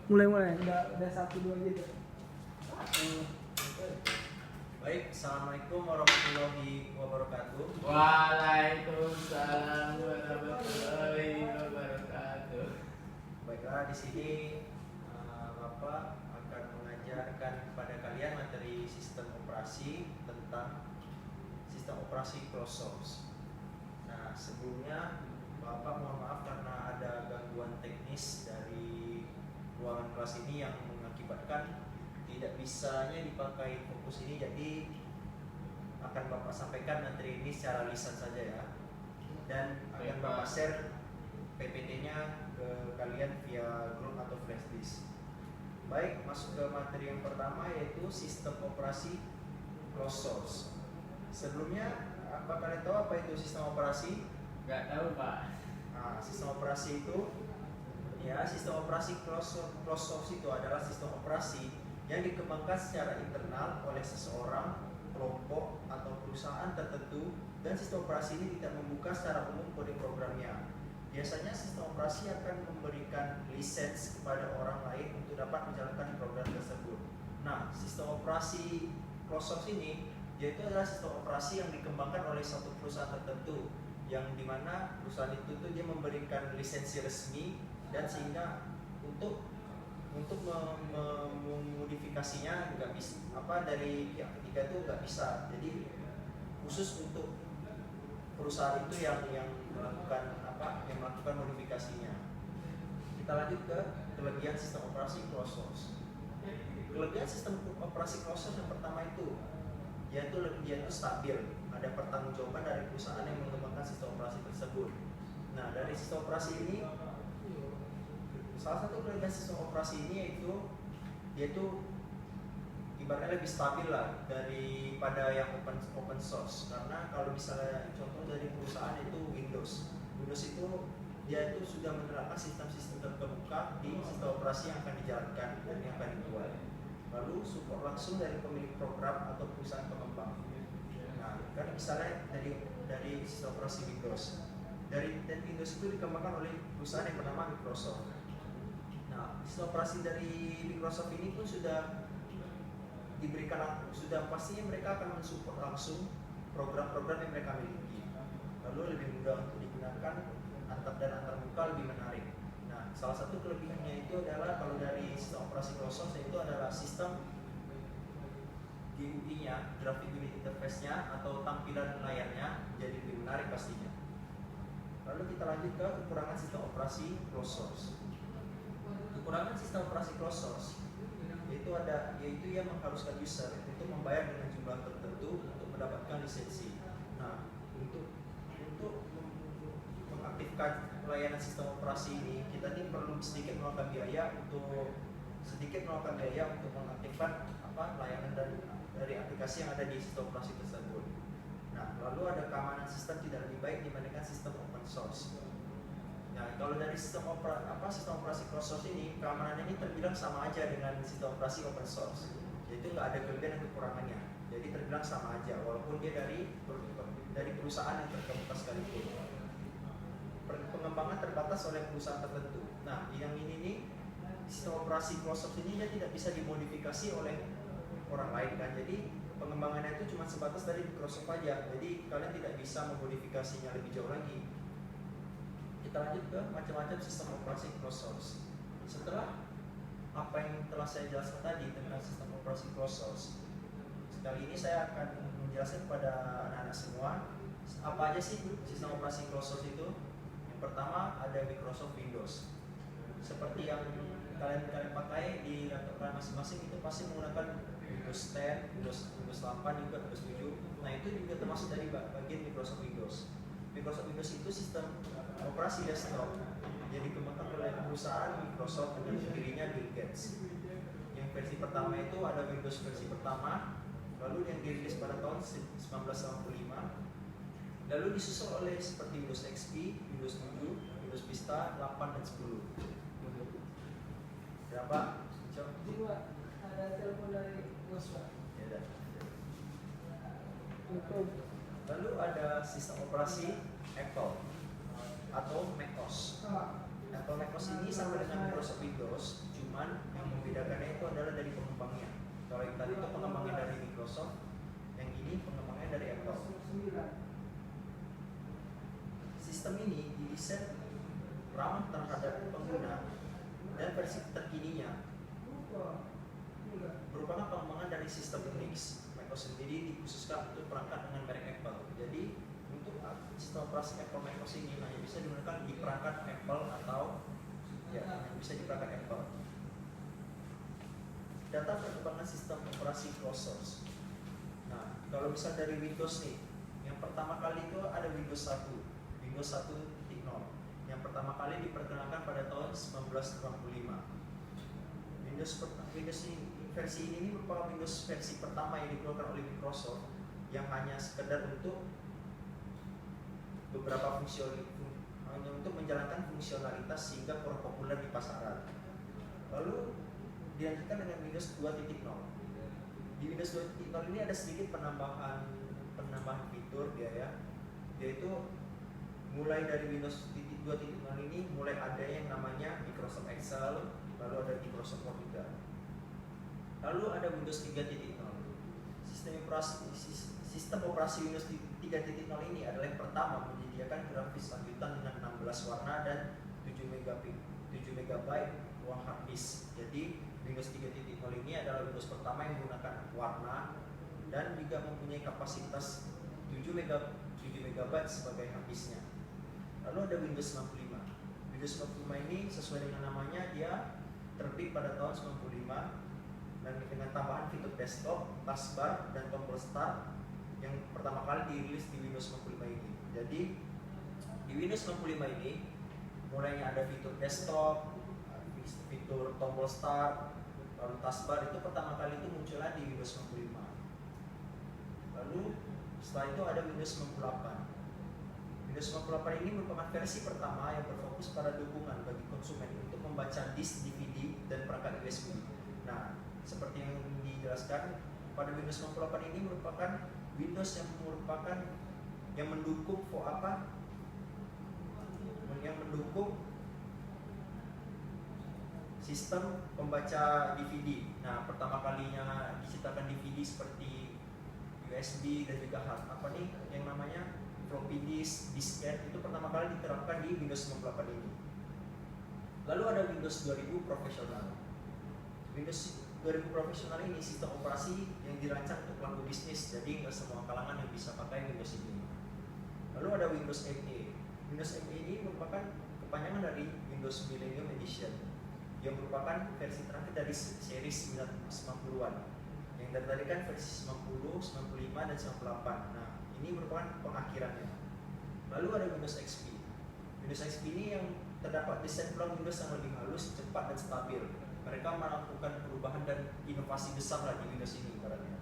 Mulai. Udah 1 2 gitu. Baik, assalamualaikum warahmatullahi wabarakatuh. Waalaikumsalam warahmatullahi wabarakatuh. Baiklah, di sini Bapak akan mengajarkan kepada kalian materi sistem operasi tentang sistem operasi closed source. Nah, sebelumnya Bapak mohon maaf karena ada gangguan teknis dari ruangan kelas ini yang mengakibatkan tidak bisanya dipakai fokus ini, jadi akan Bapak sampaikan materi ini secara lisan saja ya, dan akan Bapak share PPT-nya ke kalian via grup atau flash disk. Baik, masuk ke materi yang pertama, yaitu sistem operasi closed source. Sebelumnya, apa kalian tahu apa itu sistem operasi? Nggak tahu Pak. Nah, sistem operasi itu ya, sistem operasi closed source itu adalah sistem operasi yang dikembangkan secara internal oleh seseorang, kelompok, atau perusahaan tertentu, dan sistem operasi ini tidak membuka secara umum kode programnya. Biasanya sistem operasi akan memberikan lisens kepada orang lain untuk dapat menjalankan program tersebut. Nah, sistem operasi closed source ini yaitu adalah sistem operasi yang dikembangkan oleh suatu perusahaan tertentu, yang dimana perusahaan itu tuh dia memberikan lisensi resmi, dan sehingga untuk memodifikasinya nggak bisa, dari pihak ketiga itu nggak bisa. Jadi khusus untuk perusahaan itu yang melakukan modifikasinya. Kita lanjut ke kelebihan sistem operasi closed source. Kelebihan sistem operasi closed source yang pertama itu yaitu dia itu stabil, ada pertanggungjawaban dari perusahaan yang mengembangkan sistem operasi tersebut. Nah, dari sistem operasi ini, salah satu kelebihan sistem operasi ini yaitu ibaratnya lebih stabil lah daripada yang open source. Karena kalau misalnya contoh dari perusahaan itu Windows itu dia itu sudah menerapkan sistem-sistem terbuka di sistem operasi yang akan dijalankan dan yang akan dibuat. Lalu support langsung dari pemilik program atau perusahaan pengembang. Nah, kan misalnya dari sistem operasi Windows, dan Windows itu dikembangkan oleh perusahaan yang bernama Microsoft. Nah, sistem operasi dari Microsoft ini pun sudah pastinya mereka akan mensupport langsung program-program yang mereka miliki. Lalu lebih mudah untuk digunakan, antar muka lebih menarik. Nah, salah satu kelebihannya itu adalah kalau dari sistem operasi closed source itu adalah sistem GUI-nya, graphic unit interface-nya atau tampilan layarnya jadi lebih menarik pastinya. Lalu kita lanjut ke kekurangan sistem operasi closed source. Kekurangan sistem operasi closed source yaitu yang mengharuskan user itu membayar dengan jumlah tertentu untuk mendapatkan lisensi. Nah, untuk mengaktifkan layanan sistem operasi ini, kita ini perlu sedikit mengeluarkan biaya untuk mengaktifkan layanan dari aplikasi yang ada di sistem operasi tersebut. Nah, lalu ada keamanan sistem tidak lebih baik dibandingkan sistem open source. Nah, kalau dari sistem operasi closed source ini, keamanannya ini terbilang sama aja dengan sistem operasi open source, yaitu nggak ada kelebihan dan kekurangannya. Jadi terbilang sama aja, walaupun dia dari perusahaan yang terkemuka sekalipun. Pengembangan terbatas oleh perusahaan tertentu. Nah, yang ini nih, sistem operasi closed source ini dia tidak bisa dimodifikasi oleh orang lain kan. Jadi pengembangannya itu cuma sebatas dari Microsoft aja. Jadi kalian tidak bisa memodifikasinya lebih jauh lagi. Kita lanjut ke macam-macam sistem operasi closed source. Setelah apa yang telah saya jelaskan tadi tentang sistem operasi closed source, sekali ini saya akan menjelaskan kepada anak-anak semua apa aja sih sistem operasi closed source itu. Yang pertama ada Microsoft Windows. Seperti yang kalian pakai di laptop kalian masing-masing itu pasti menggunakan Windows 10, Windows 8 juga, Windows 7. Nah, itu juga termasuk dari bagian Microsoft Windows. Microsoft Windows itu sistem operasi desktop yang dikembangkan oleh perusahaan Microsoft dengan pendirinya Bill Gates. Yang versi pertama itu ada Windows versi pertama, lalu yang dirilis pada tahun 1985, lalu disusul oleh seperti Windows XP, Windows 7, Windows Vista 8 dan 10. Berapa? Coba ada telepon dari bos Pak. Ya, dah. Lalu ada sistem operasi Apple atau macOS. Apple macOS ini sama dengan Microsoft Windows, cuman adalah dari pengembangnya. Kalau yang tadi itu pengembangnya dari Microsoft, yang ini pengembangnya dari Apple. Sistem ini didesain ramah terhadap pengguna dan versi terkininya merupakan pengembangan dari sistem Unix. macOS sendiri dikhususkan untuk perangkat dengan merek Apple. Jadi untuk sistem operasi Apple macOS ini hanya bisa digunakan di perangkat Apple atau hanya bisa di perangkat Apple. Data perkembangan sistem operasi closed source. Nah, kalau misal dari Windows nih, yang pertama kali itu ada Windows 1, Windows 1.0. Yang pertama kali diperkenalkan pada tahun 1985. Windows ini, versi ini merupakan Windows versi pertama yang dikeluarkan oleh Microsoft yang hanya sekedar untuk beberapa hanya untuk menjalankan fungsionalitas sehingga kurang populer di pasaran. Lalu dilanjutkan dengan Windows 2.0. Di Windows 2.0 ini ada sedikit penambahan fitur yaitu mulai dari Windows 2.0 ini mulai ada yang namanya Microsoft Excel, lalu ada Microsoft Word juga. Lalu ada Windows 3.0. Sistem operasi Windows 3.0 ini adalah yang pertama menyediakan grafis lanjutan dengan 16 warna dan 7 MB ruang hard disk. Jadi Windows 3.0 ini adalah Windows pertama yang menggunakan warna dan juga mempunyai kapasitas 7 MB sebagai hard disknya. Lalu ada Windows 95. Windows 95 ini sesuai dengan namanya dia terbit pada tahun 95 dan dengan tambahan fitur desktop, taskbar, dan tombol start yang pertama kali dirilis di Windows 95 ini. Jadi di Windows 95 ini mulainya ada fitur desktop, fitur tombol start, lalu taskbar itu pertama kali itu munculnya di Windows 95. Lalu setelah itu ada Windows 98. Windows 98 ini merupakan versi pertama yang berfokus pada dukungan bagi konsumen untuk membaca disk DVD dan perangkat USB. Nah, seperti yang dijelaskan pada Windows 98 ini merupakan Windows yang mendukung sistem pembaca DVD. Nah, pertama kalinya diciptakan DVD seperti USB dan juga yang namanya floppy disk, disket itu pertama kali diterapkan di Windows 98 ini. Lalu ada Windows 2000 Profesional. Windows 2000 Profesional ini sistem operasi yang dirancang untuk pelaku bisnis, jadi nggak semua kalangan yang bisa pakai Windows ini. Lalu ada Windows ME. Windows ME ini merupakan kepanjangan dari Windows Millennium Edition yang merupakan versi terakhir dari seri 90-an. Yang tadi kan versi 90, 95, dan 98. Nah, ini merupakan pengakhirannya. Lalu ada Windows XP. Windows XP ini yang terdapat desain ulang Windows yang lebih halus, cepat, dan stabil. Mereka melakukan perubahan dan inovasi besar di Windows ini ibaratnya.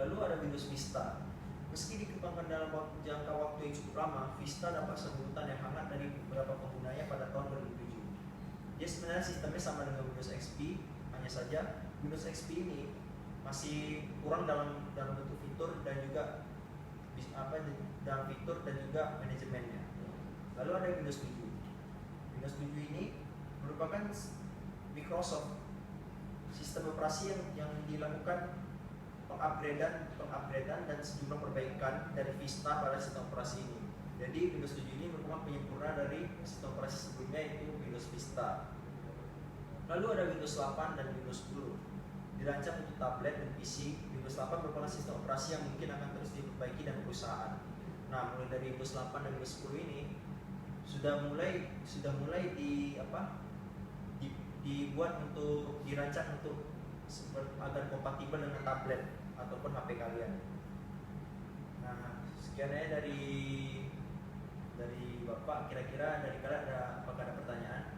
Lalu ada Windows Vista. Meski dikembangkan dalam jangka waktu yang cukup lama, Vista dapat sambutan yang hangat dari beberapa penggunanya pada tahun 2007. Dia sebenarnya sistemnya sama dengan Windows XP, hanya saja Windows XP ini masih kurang dalam bentuk fitur dan juga dalam fitur dan juga manajemennya. Lalu ada Windows 7. Windows 7 ini merupakan Microsoft sistem operasi yang dilakukan pengupgradean dan sejumlah perbaikan dari Vista pada sistem operasi ini. Jadi Windows 7 ini merupakan penyempurna dari sistem operasi sebelumnya yaitu Windows Vista. Lalu ada Windows 8 dan Windows 10. Dirancang untuk tablet dan PC, Windows 8 merupakan sistem operasi yang mungkin akan terus diperbaiki dan perusahaan. Nah, mulai dari Windows 8 dan Windows 10 ini sudah mulai dibuat untuk dirancang untuk agar kompatibel dengan tablet ataupun HP kalian. Nah, sekiannya dari Bapak. Kira-kira dari kalian apakah ada pertanyaan?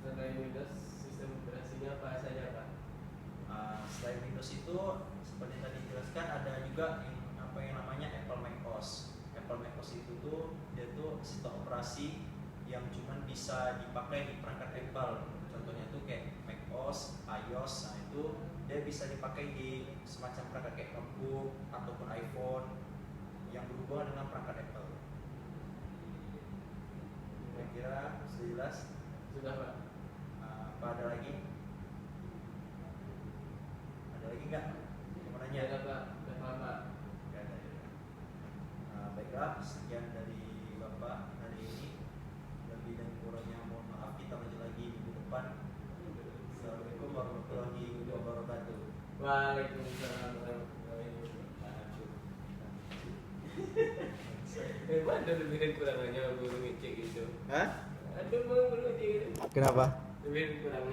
Selain Windows, sistem operasinya apa saja, Pak? Selain Windows itu seperti tadi dijelaskan ada juga yang namanya Apple macOS. Apple macOS itu dia sistem operasi yang cuman bisa dipakai di perangkat Apple. Contohnya tuh kayak macOS, iOS. Nah, itu dia bisa dipakai di semacam perangkat kayak notebook ataupun iPhone yang berhubungan dengan perangkat Apple. Kira-kira sudah jelas? Sudah Pak. Apa ada lagi? Ada lagi nggak? Yang mau nanya? Ada Pak. Udah paham Pak. Nggak ada ya. Baiklah, sekian dari Bapak hari ini. Lebih dan kurangnya mohon maaf. Kita lanjut lagi minggu depan. Assalamualaikum warahmatullahi wabarakatuh. Waalaikumsalam warahmatullahi wabarakatuh. Ada lebih dan kurangnya guru ngecek gitu. Hah? Ada guru ngecek gitu. Kenapa? Lebih dan kurangnya.